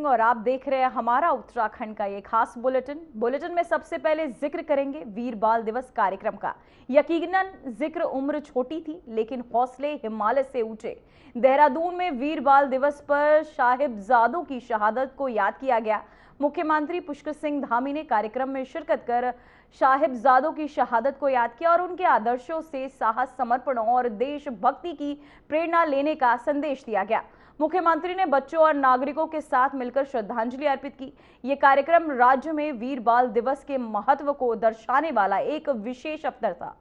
सिंह और आप देख रहे हैं हमारा उत्तराखंड का ये खास बुलेटिन में सबसे पहले जिक्र करेंगे वीर बाल दिवस कार्यक्रम का। यकीनन जिक्र उम्र छोटी थी लेकिन हौसले हिमालय से ऊंचे। देहरादून में वीर बाल दिवस पर साहिबजादों की शहादत को याद किया गया। मुख्यमंत्री पुष्कर सिंह धामी ने कार्यक्रम में शिरकत कर साहिबजादों की शहादत को याद किया और उनके आदर्शों से साहस, समर्पण और देशभक्ति की प्रेरणा लेने का संदेश दिया गया। मुख्यमंत्री ने बच्चों और नागरिकों के साथ मिलकर श्रद्धांजलि अर्पित की। ये कार्यक्रम राज्य में वीर बाल दिवस के महत्व को दर्शाने वाला एक विशेष अवसर था।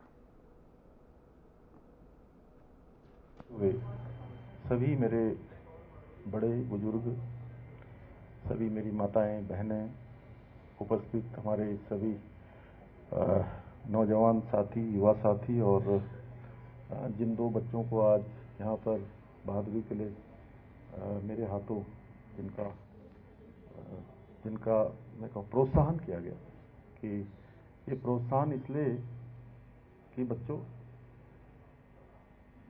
सभी मेरे बड़े बुजुर्ग, सभी मेरी माताएं, बहनें, उपस्थित हमारे सभी नौजवान साथी, युवा साथी और जिन दो बच्चों को आज यहाँ पर बहादुरी के लिए मेरे हाथों जिनका मैं कहूँ प्रोत्साहन किया गया कि ये प्रोत्साहन इसलिए कि बच्चों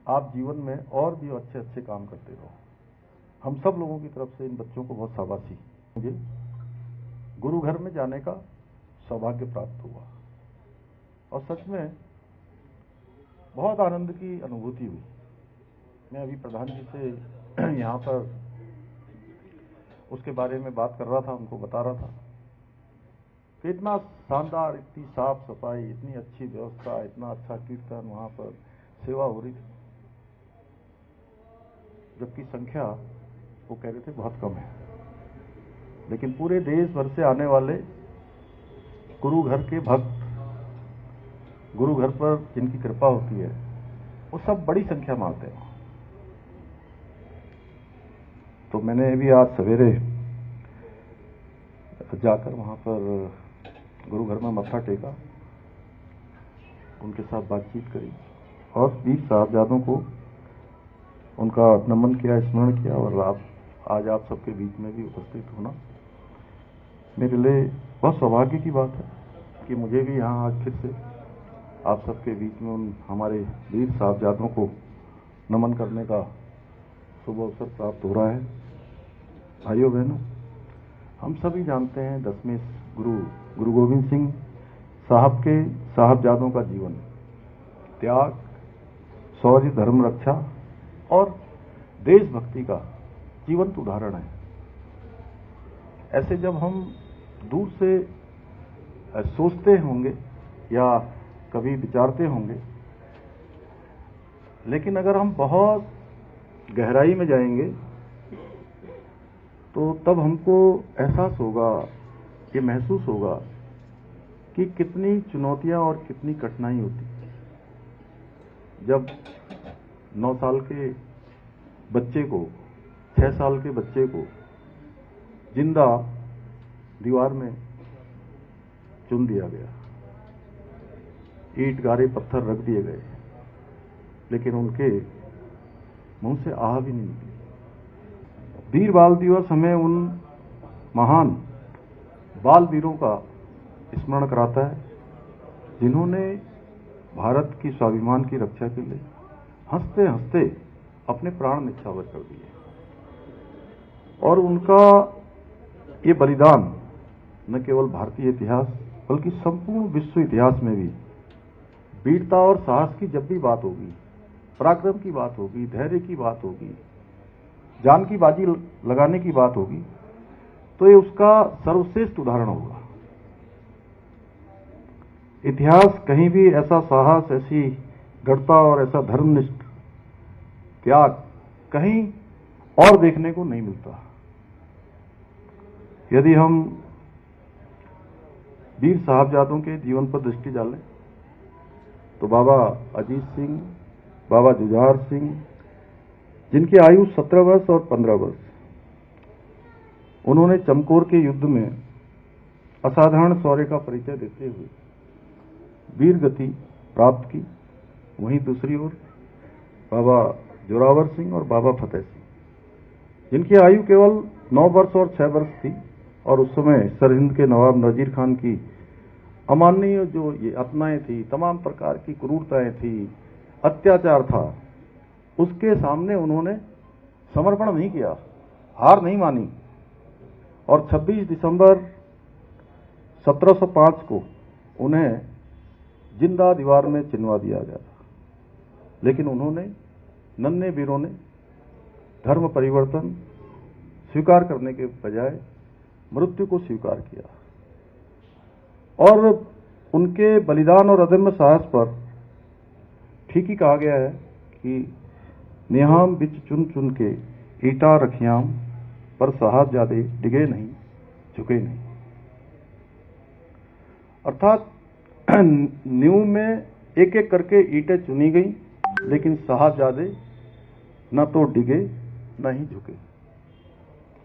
आप जीवन में और भी अच्छे अच्छे काम करते रहो। हम सब लोगों की तरफ से इन बच्चों को बहुत शाबाशी। मुझे गुरु घर में जाने का सौभाग्य प्राप्त हुआ और सच में बहुत आनंद की अनुभूति हुई। मैं अभी प्रधान जी से यहाँ पर उसके बारे में बात कर रहा था, उनको बता रहा था कि इतना शानदार, इतनी साफ सफाई, इतनी अच्छी व्यवस्था, इतना अच्छा कीर्तन, वहाँ पर सेवा हो रही थी, जबकि संख्या वो कह रहे थे बहुत कम है। लेकिन पूरे देश भर से आने वाले गुरु घर के भक्त, गुरु घर पर जिनकी कृपा होती है, वो सब बड़ी संख्या में आते हैं। तो मैंने भी आज सवेरे जाकर वहाँ पर गुरु घर में मत्था टेका, उनके साथ बातचीत करी और वीर साहबजादों को उनका नमन किया, स्मरण किया। और आज आप सबके बीच में भी उपस्थित होना मेरे लिए बहुत सौभाग्य की बात है कि मुझे भी यहाँ आज फिर से आप सबके बीच में उन हमारे वीर साहबजादों को नमन करने का शुभ अवसर प्राप्त हो रहा है। भाइयों बहनों, हम सभी जानते हैं 10वें गुरु गोविंद सिंह साहब के साहबजादों का जीवन त्याग, शौर्य, धर्म रक्षा और देशभक्ति का जीवंत उदाहरण है। ऐसे जब हम दूर से सोचते होंगे या कभी विचारते होंगे, लेकिन अगर हम बहुत गहराई में जाएंगे तो तब हमको एहसास होगा, ये महसूस होगा कि कितनी चुनौतियां और कितनी कठिनाई होती। जब 9 साल के बच्चे को, 6 साल के बच्चे को जिंदा दीवार में चुन दिया गया, ईंट गारे पत्थर रख दिए गए, लेकिन उनके मुंह से आह भी नहीं निकली। वीर बाल दिवस हमें उन महान बाल वीरों का स्मरण कराता है जिन्होंने भारत की स्वाभिमान की रक्षा के लिए हंसते हंसते अपने प्राण न्यौछावर कर दिए। और उनका ये बलिदान न केवल भारतीय इतिहास बल्कि संपूर्ण विश्व इतिहास में भी वीरता और साहस की जब भी बात होगी, पराक्रम की बात होगी, धैर्य की बात होगी, जान की बाजी लगाने की बात होगी, तो ये उसका सर्वश्रेष्ठ उदाहरण होगा। इतिहास कहीं भी ऐसा साहस, ऐसी दृढ़ता और ऐसा धर्मनिष्ठ त्याग कहीं और देखने को नहीं मिलता। यदि हम वीर साहबजादों के जीवन पर दृष्टि डालें तो बाबा अजीत सिंह, बाबा जुझार सिंह, जिनकी आयु 17 वर्ष और 15 वर्ष, उन्होंने चमकौर के युद्ध में असाधारण शौर्य का परिचय देते हुए वीर गति प्राप्त की। वहीं दूसरी ओर बाबा जोरावर सिंह और बाबा फतेह सिंह, जिनकी आयु केवल 9 वर्ष और 6 वर्ष थी और उस समय सरहिंद के नवाब नजीर खान की अमानवीय जो ये यातनाएं थी, तमाम प्रकार की क्रूरताएं थी, अत्याचार था, उसके सामने उन्होंने समर्पण नहीं किया, हार नहीं मानी और 26 दिसंबर 1705 को उन्हें जिंदा दीवार में चिनवा दिया गया था। लेकिन उन्होंने, नन्हे वीरों ने धर्म परिवर्तन स्वीकार करने के बजाय मृत्यु को स्वीकार किया और उनके बलिदान और अदम्य साहस पर ठीक ही कहा गया है कि निहाम बिच चुन चुन के ईटा रखियाम, पर साहबजादे डिगे नहीं, झुके नहीं। अर्थात नींव में एक एक करके ईंटें चुनी गई, लेकिन साहबजादे न तो डिगे न ही झुके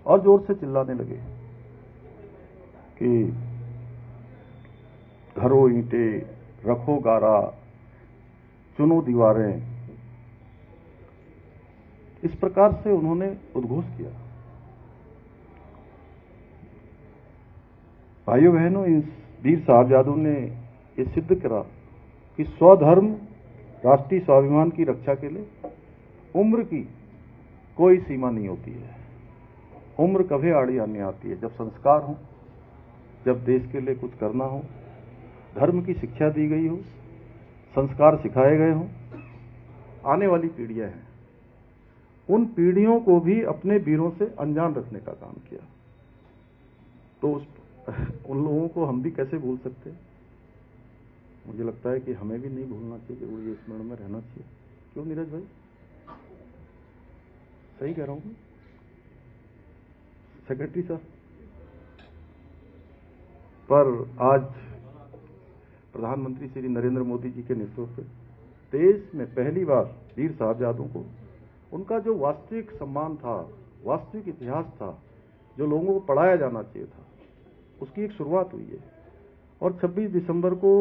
और जोर से चिल्लाने लगे कि घरो ईंटें, रखो गारा, चुनो दीवारें। इस प्रकार से उन्होंने उद्घोष किया। भाइयों बहनों, इन वीर साहबजादों ने यह सिद्ध करा कि स्वधर्म, राष्ट्रीय स्वाभिमान की रक्षा के लिए उम्र की कोई सीमा नहीं होती है। उम्र कभी आड़ी आने आती है। जब संस्कार हो, जब देश के लिए कुछ करना हो, धर्म की शिक्षा दी गई हो, संस्कार सिखाए गए हों, आने वाली पीढ़ियां हैं, उन पीढ़ियों को भी अपने वीरों से अनजान रखने का काम किया। तो उन लोगों को हम भी कैसे भूल सकते हैं? मुझे लगता है कि हमें भी नहीं भूलना चाहिए, जरूर ये स्मरण में रहना चाहिए। क्यों नीरज भाई, सही कह रहा हूं सेक्रेटरी साहब? पर आज प्रधानमंत्री श्री नरेंद्र मोदी जी के नेतृत्व से देश में पहली बार वीर साहबजादों को उनका जो वास्तविक सम्मान था, वास्तविक इतिहास था, जो लोगों को पढ़ाया जाना चाहिए था, उसकी एक शुरुआत हुई है। और 26 दिसंबर को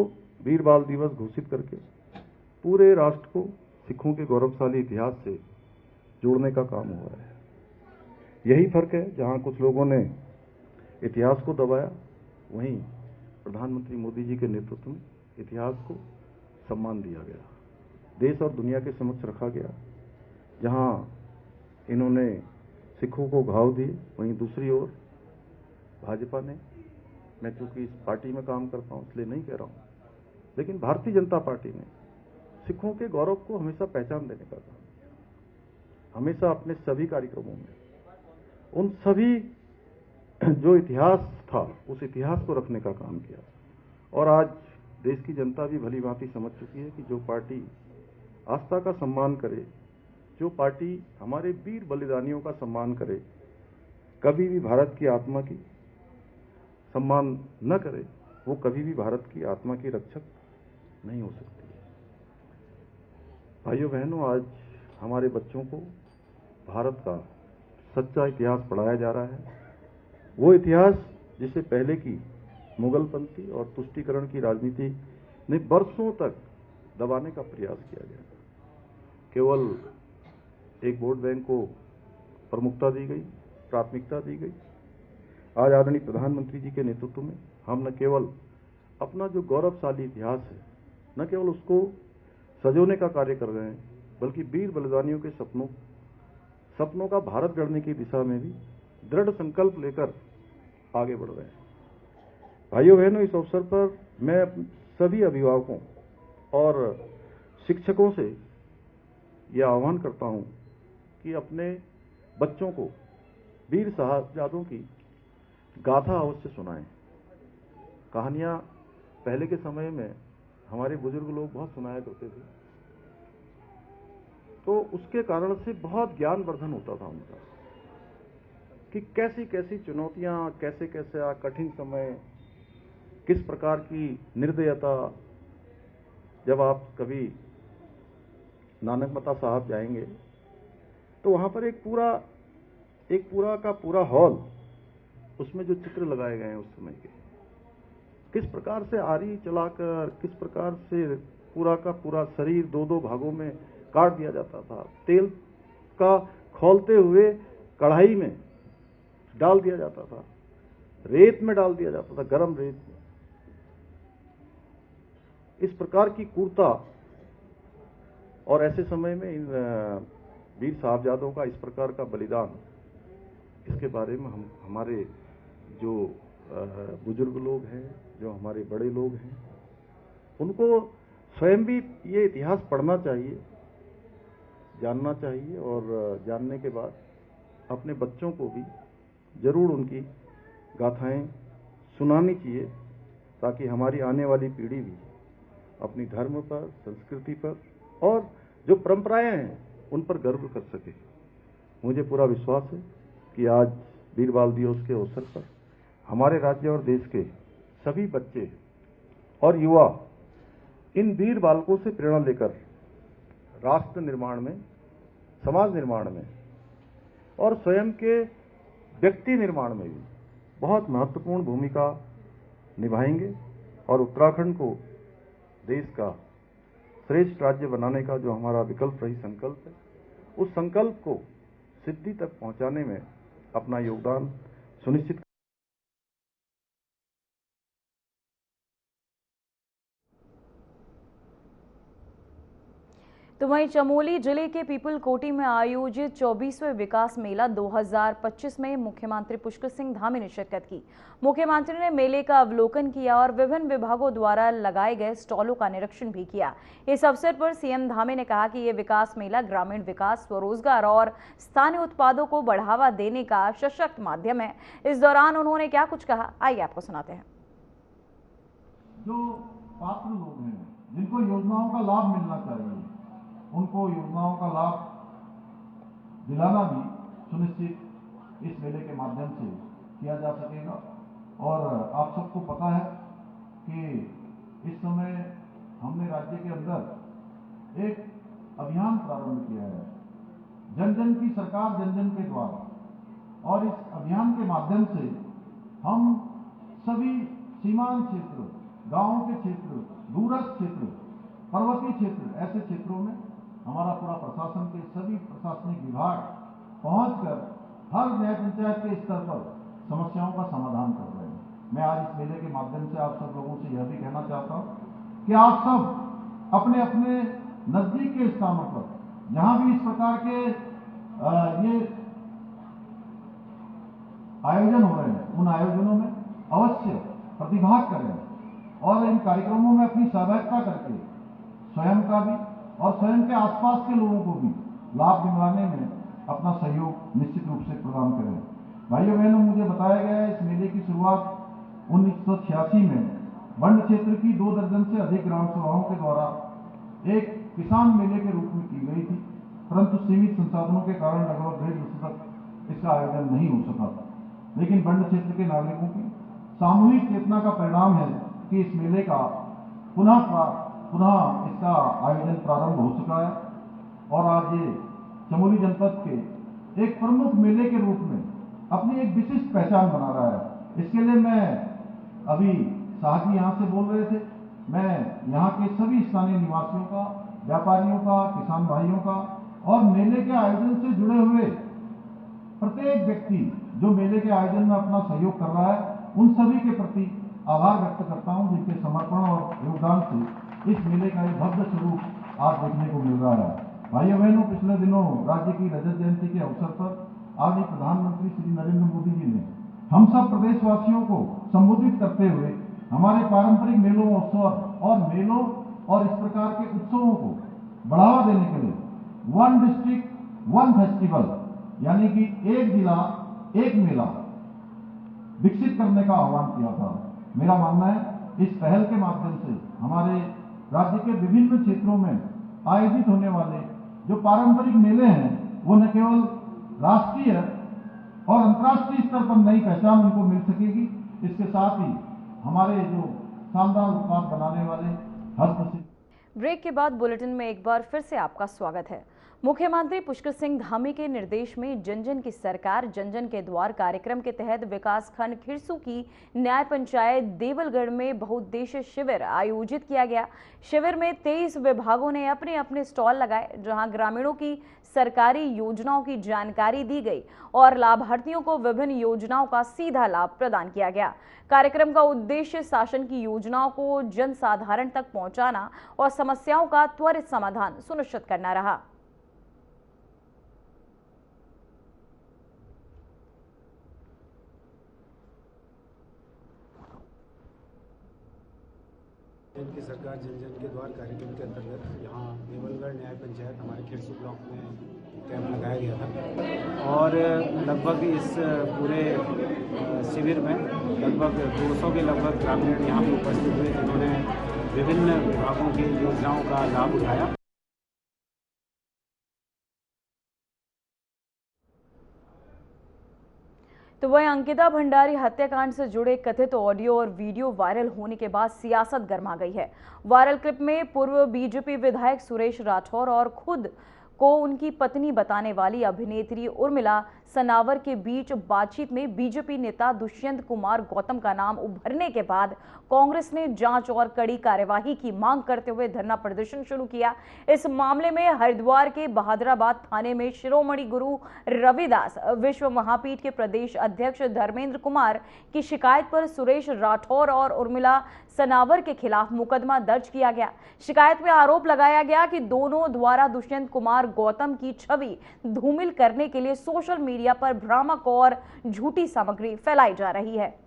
वीर बाल दिवस घोषित करके पूरे राष्ट्र को सिखों के गौरवशाली इतिहास से जोड़ने का काम हुआ है। यही फर्क है, जहां कुछ लोगों ने इतिहास को दबाया, वहीं प्रधानमंत्री मोदी जी के नेतृत्व में इतिहास को सम्मान दिया गया, देश और दुनिया के समक्ष रखा गया। जहां इन्होंने सिखों को घाव दिए, वहीं दूसरी ओर भाजपा ने, मैं चूंकि इस पार्टी में काम करता हूं इसलिए नहीं कह रहा हूं, लेकिन भारतीय जनता पार्टी ने सिखों के गौरव को हमेशा पहचान देने का काम किया। हमेशा अपने सभी कार्यक्रमों में उन सभी जो इतिहास था, उस इतिहास को रखने का काम किया। और आज देश की जनता भी भली भांति समझ चुकी है कि जो पार्टी आस्था का सम्मान करे, जो पार्टी हमारे वीर बलिदानियों का सम्मान करे, कभी भी भारत की आत्मा की सम्मान न करे, वो कभी भी भारत की आत्मा की रक्षक नहीं हो सकती है। भाइयों बहनों, आज हमारे बच्चों को भारत का सच्चा इतिहास पढ़ाया जा रहा है। वो इतिहास जिसे पहले की मुगलपंथी और तुष्टीकरण की राजनीति ने बरसों तक दबाने का प्रयास किया गया। केवल एक वोट बैंक को प्रमुखता दी गई, प्राथमिकता दी गई। आज आदरणीय प्रधानमंत्री जी के नेतृत्व में हम न केवल अपना जो गौरवशाली इतिहास है, न केवल उसको सजोने का कार्य कर रहे हैं, बल्कि वीर बलिदानियों के सपनों का भारत गढ़ने की दिशा में भी दृढ़ संकल्प लेकर आगे बढ़ रहे हैं। भाइयों बहनों, इस अवसर पर मैं सभी अभिभावकों और शिक्षकों से यह आह्वान करता हूं कि अपने बच्चों को वीर साहबजादों की गाथा अवश्य सुनाएं। कहानियां पहले के समय में हमारे बुजुर्ग लोग बहुत सुनाया करते थे, तो उसके कारण से बहुत ज्ञानवर्धन होता था उनका, कि कैसी कैसी चुनौतियां, कैसे कैसे कठिन समय, किस प्रकार की निर्दयता। जब आप कभी नानकमता साहब जाएंगे तो वहां पर एक पूरा का पूरा हॉल, उसमें जो चित्र लगाए गए हैं उस समय के, किस प्रकार से आरी चलाकर, किस प्रकार से पूरा का पूरा शरीर दो दो भागों में काट दिया जाता था, तेल का खौलते हुए कढ़ाई में डाल दिया जाता था, रेत में डाल दिया जाता था, गर्म रेत में। इस प्रकार की क्रूरता, और ऐसे समय में इन वीर साहबजादों का इस प्रकार का बलिदान, इसके बारे में हम हमारे जो बुजुर्ग लोग हैं, जो हमारे बड़े लोग हैं, उनको स्वयं भी ये इतिहास पढ़ना चाहिए, जानना चाहिए और जानने के बाद अपने बच्चों को भी जरूर उनकी गाथाएं सुनानी चाहिए, ताकि हमारी आने वाली पीढ़ी भी अपनी धर्म पर, संस्कृति पर और जो परंपराएं हैं उन पर गर्व कर सके। मुझे पूरा विश्वास है कि आज वीर बाल दिवस के अवसर पर हमारे राज्य और देश के सभी बच्चे और युवा इन वीर बालकों से प्रेरणा लेकर राष्ट्र निर्माण में, समाज निर्माण में और स्वयं के व्यक्ति निर्माण में भी बहुत महत्वपूर्ण भूमिका निभाएंगे और उत्तराखंड को देश का श्रेष्ठ राज्य बनाने का जो हमारा विकल्प रही संकल्प है, उस संकल्प को सिद्धि तक पहुंचाने में अपना योगदान सुनिश्चित। तो वहीं चमोली जिले के पीपलकोटी में आयोजित 24वें विकास मेला 2025 में मुख्यमंत्री पुष्कर सिंह धामी ने शिरकत की। मुख्यमंत्री ने मेले का अवलोकन किया और विभिन्न विभागों द्वारा लगाए गए स्टॉलों का निरीक्षण भी किया। इस अवसर पर सीएम धामी ने कहा कि ये विकास मेला ग्रामीण विकास, स्वरोजगार और स्थानीय उत्पादों को बढ़ावा देने का सशक्त माध्यम है। इस दौरान उन्होंने क्या कुछ कहा, आइए आपको सुनाते हैं। जो पात्र लोग हैं, जिनको योजनाओं का लाभ मिलना चाहिए, उनको योजनाओं का लाभ दिलाना भी सुनिश्चित इस मेले के माध्यम से किया जा सकेगा। और आप सबको पता है कि इस समय हमने राज्य के अंदर एक अभियान प्रारंभ किया है, जन जन की सरकार जन जन के द्वारा। और इस अभियान के माध्यम से हम सभी सीमांत क्षेत्र, गांवों के क्षेत्र, दूरस्थ क्षेत्र, पर्वतीय क्षेत्र, ऐसे क्षेत्रों में हमारा पूरा प्रशासन के सभी प्रशासनिक विभाग पहुंचकर हर न्याय पंचायत के स्तर पर समस्याओं का समाधान कर रहे हैं। मैं आज इस मेले के माध्यम से आप सब लोगों से यह भी कहना चाहता हूं कि आप सब अपने अपने नजदीक के स्थानों पर जहां भी इस प्रकार के ये आयोजन हो रहे हैं, उन आयोजनों में अवश्य प्रतिभाग करें और इन कार्यक्रमों में अपनी सहभागिता करके स्वयं का भी और स्वयं के आसपास के लोगों को भी लाभ दिलाने में अपना सहयोग निश्चित रूप से प्रदान करें। भाइयों बहनों, मुझे बताया गया है इस मेले की शुरुआत 1986 में बंड क्षेत्र की 2 दर्जन से अधिक ग्राम सभाओं के द्वारा एक किसान मेले के रूप में की गई थी, परंतु सीमित संसाधनों के कारण लगभग 1.5 वर्ष तक इसका आयोजन नहीं हो सका था। लेकिन बंड क्षेत्र के नागरिकों की सामूहिक चेतना का परिणाम है कि इस मेले का पुनः इसका आयोजन प्रारंभ हो चुका है और आज ये चमोली जनपद के एक प्रमुख मेले के रूप में अपनी एक विशिष्ट पहचान बना रहा है। इसके लिए मैं अभी शाह जी यहाँ से बोल रहे थे, मैं यहाँ के सभी स्थानीय निवासियों का, व्यापारियों का, किसान भाइयों का और मेले के आयोजन से जुड़े हुए प्रत्येक व्यक्ति जो मेले के आयोजन में अपना सहयोग कर रहा है, उन सभी के प्रति आभार व्यक्त करता हूं, जिनके समर्पण और योगदान से इस मेले का एक भव्य स्वरूप आज देखने को मिल रहा है। भाइयों बहनों, पिछले दिनों राज्य की रजत जयंती के अवसर पर आज प्रधानमंत्री श्री नरेंद्र मोदी जी ने हम सब प्रदेशवासियों को संबोधित करते हुए हमारे पारंपरिक मेलों और इस प्रकार के उत्सवों को बढ़ावा देने के लिए 1 डिस्ट्रिक्ट 1 फेस्टिवल यानी कि एक जिला एक मेला विकसित करने का आह्वान किया था। मेरा मानना है इस पहल के माध्यम से हमारे राज्य के विभिन्न क्षेत्रों में आयोजित होने वाले जो पारंपरिक मेले हैं, वो न केवल राष्ट्रीय और अंतर्राष्ट्रीय स्तर पर नई पहचान उनको मिल सकेगी, इसके साथ ही हमारे जो शानदार उत्पाद बनाने वाले हस्तशिल्प। ब्रेक के बाद बुलेटिन में एक बार फिर से आपका स्वागत है। मुख्यमंत्री पुष्कर सिंह धामी के निर्देश में जन जन की सरकार जन जन के द्वार कार्यक्रम के तहत विकासखंड खिरसू की न्याय पंचायत देवलगढ़ में बहुउद्देशीय शिविर आयोजित किया गया। शिविर में 23 विभागों ने अपने अपने स्टॉल लगाए, जहां ग्रामीणों की सरकारी योजनाओं की जानकारी दी गई और लाभार्थियों को विभिन्न योजनाओं का सीधा लाभ प्रदान किया गया। कार्यक्रम का उद्देश्य शासन की योजनाओं को जन साधारण तक पहुंचाना और समस्याओं का त्वरित समाधान सुनिश्चित करना रहा। इनकी सरकार जन जन के द्वार कार्यक्रम के अंतर्गत यहाँ नेवलगढ़ न्याय पंचायत हमारे खिरसू ब्लॉक में कैंप लगाया गया था और लगभग इस पूरे शिविर में लगभग 200 के लगभग ग्रामीण यहाँ पर उपस्थित हुए जिन्होंने विभिन्न विभागों की योजनाओं का लाभ उठाया। तो वहीं अंकिता भंडारी हत्याकांड से जुड़े कथित ऑडियो और वीडियो वायरल होने के बाद सियासत गर्मा गई है। वायरल क्लिप में पूर्व बीजेपी विधायक सुरेश राठौर और खुद को उनकी पत्नी बताने वाली अभिनेत्री उर्मिला सनावर के बीच बातचीत में बीजेपी नेता दुष्यंत कुमार गौतम का नाम उभरने के बाद कांग्रेस ने जांच और कड़ी कार्यवाही की मांग करते हुए धरना प्रदर्शन शुरू किया। इस मामले में हरिद्वार के बहादुराबाद थाने में शिरोमणि गुरु रविदास विश्व महापीठ के प्रदेश अध्यक्ष धर्मेंद्र कुमार की शिकायत पर सुरेश राठौर और उर्मिला सनावर के खिलाफ मुकदमा दर्ज किया गया। शिकायत में आरोप लगाया गया कि दोनों द्वारा दुष्यंत कुमार गौतम की छवि धूमिल करने के लिए सोशल मीडिया पर भ्रामक और झूठी सामग्री फैलाई जा रही है।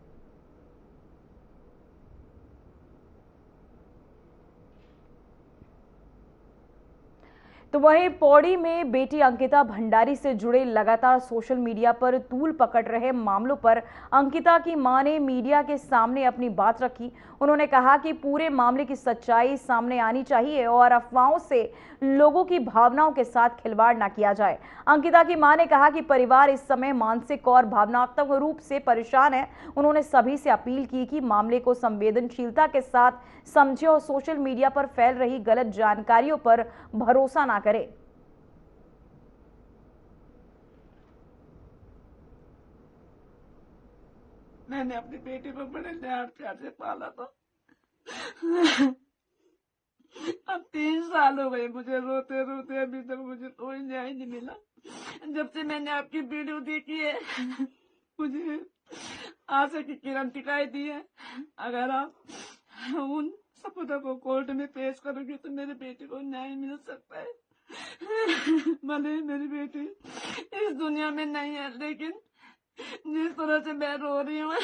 तो वहीं पौड़ी में बेटी अंकिता भंडारी से जुड़े लगातार सोशल मीडिया पर तूल पकड़ रहे मामलों पर अंकिता की मां ने मीडिया के सामने अपनी बात रखी। उन्होंने कहा कि पूरे मामले की सच्चाई सामने आनी चाहिए और अफवाहों से लोगों की भावनाओं के साथ खिलवाड़ न किया जाए। अंकिता की मां ने कहा कि परिवार इस समय मानसिक और भावनात्मक रूप से परेशान है। उन्होंने सभी से अपील की कि मामले को संवेदनशीलता के साथ समझे और सोशल मीडिया पर फैल रही गलत जानकारियों पर भरोसा न करें। मैंने अपनी बेटी को बड़े लाड प्यार से पाला था। अब 3 साल हो गए मुझे रोते रोते, अभी तक मुझे कोई न्याय नहीं मिला। जब से मैंने आपकी वीडियो देखी है मुझे आशा की किरण दिखाई दी है। अगर आप उन सबूतों को कोर्ट में पेश करोगे तो मेरी बेटी को न्याय मिल सकता है। भले मेरी बेटी इस दुनिया में नहीं है, लेकिन जिस तरह से मैं रो रही हूँ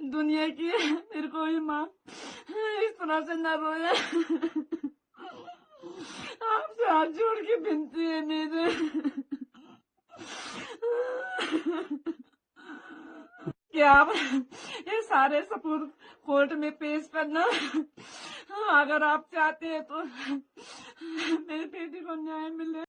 दुनिया की मेरी कोई माँ इस तरह से न रोए। आपसे हाथ जोड़ के विनती है मेरे कि आप ये सारे सबूत कोर्ट में पेश करना। अगर आप चाहते हैं तो मेरी बेटी को न्याय मिले।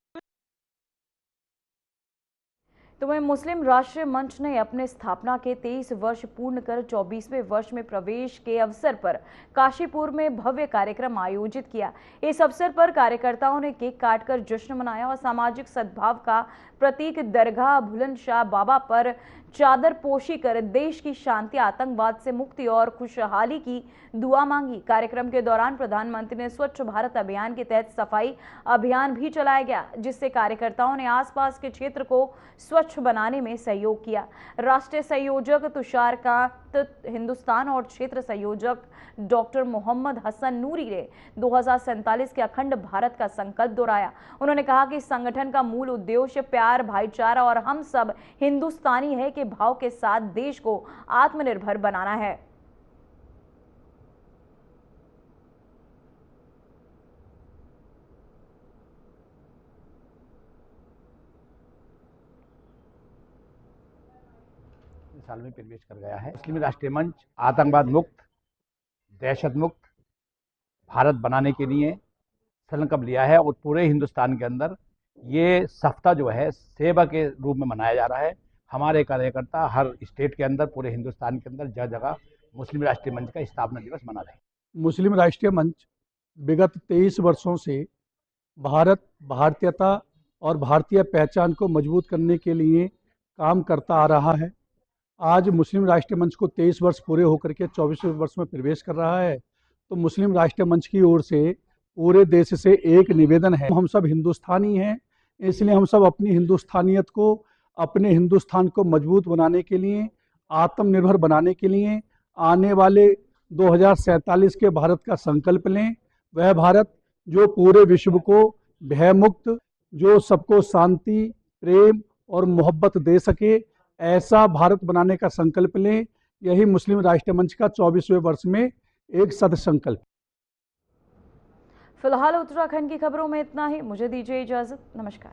तो वहीं मुस्लिम राष्ट्रीय मंच ने अपने स्थापना के 23 वर्ष पूर्ण कर 24वें वर्ष में प्रवेश के अवसर पर काशीपुर में भव्य कार्यक्रम आयोजित किया। इस अवसर पर कार्यकर्ताओं ने केक काटकर जश्न मनाया और सामाजिक सद्भाव का प्रतीक दरगाह बुलंदशाह बाबा पर चादर पोशी कर देश की शांति, आतंकवाद से मुक्ति और खुशहाली की दुआ मांगी। कार्यक्रम के दौरान प्रधानमंत्री ने स्वच्छ भारत अभियान के तहत सफाई अभियान भी चलाया गया, जिससे कार्यकर्ताओं ने आसपास के क्षेत्र को स्वच्छ बनाने में सहयोग किया। राष्ट्रीय संयोजक तुषारकांत हिंदुस्तान और क्षेत्र संयोजक डॉक्टर मोहम्मद हसन नूरी ने 2047 के अखंड भारत का संकल्प दोहराया। उन्होंने कहा कि संगठन का मूल उद्देश्य प्यार, भाईचारा और हम सब हिंदुस्तानी है के भाव के साथ देश को आत्मनिर्भर बनाना है। साल में प्रवेश कर गया है। मुस्लिम राष्ट्रीय मंच आतंकवाद मुक्त, दहशत मुक्त भारत बनाने के लिए संकल्प लिया है और पूरे हिंदुस्तान के अंदर ये सप्ताह जो है सेवा के रूप में मनाया जा रहा है। हमारे कार्यकर्ता हर स्टेट के अंदर, पूरे हिंदुस्तान के अंदर जगह जगह मुस्लिम राष्ट्रीय मंच का स्थापना दिवस मना रहे हैं। मुस्लिम राष्ट्रीय मंच विगत 23 वर्षों से भारत, भारतीयता और भारतीय पहचान को मजबूत करने के लिए काम करता आ रहा है। आज मुस्लिम राष्ट्रीय मंच को 23 वर्ष पूरे होकर के 24वें वर्ष में प्रवेश कर रहा है। तो मुस्लिम राष्ट्रीय मंच की ओर से पूरे देश से एक निवेदन है, हम सब हिंदुस्तानी हैं, इसलिए हम सब अपनी हिंदुस्तानियत को, अपने हिंदुस्तान को मजबूत बनाने के लिए, आत्मनिर्भर बनाने के लिए आने वाले 2047 के भारत का संकल्प लें। वह भारत जो पूरे विश्व को भयमुक्त, जो सबको शांति, प्रेम और मोहब्बत दे सके, ऐसा भारत बनाने का संकल्प लें। यही मुस्लिम राष्ट्रीय मंच का 24वें वर्ष में एक सद संकल्प। फिलहाल उत्तराखंड की खबरों में इतना ही। मुझे दीजिए इजाजत। नमस्कार।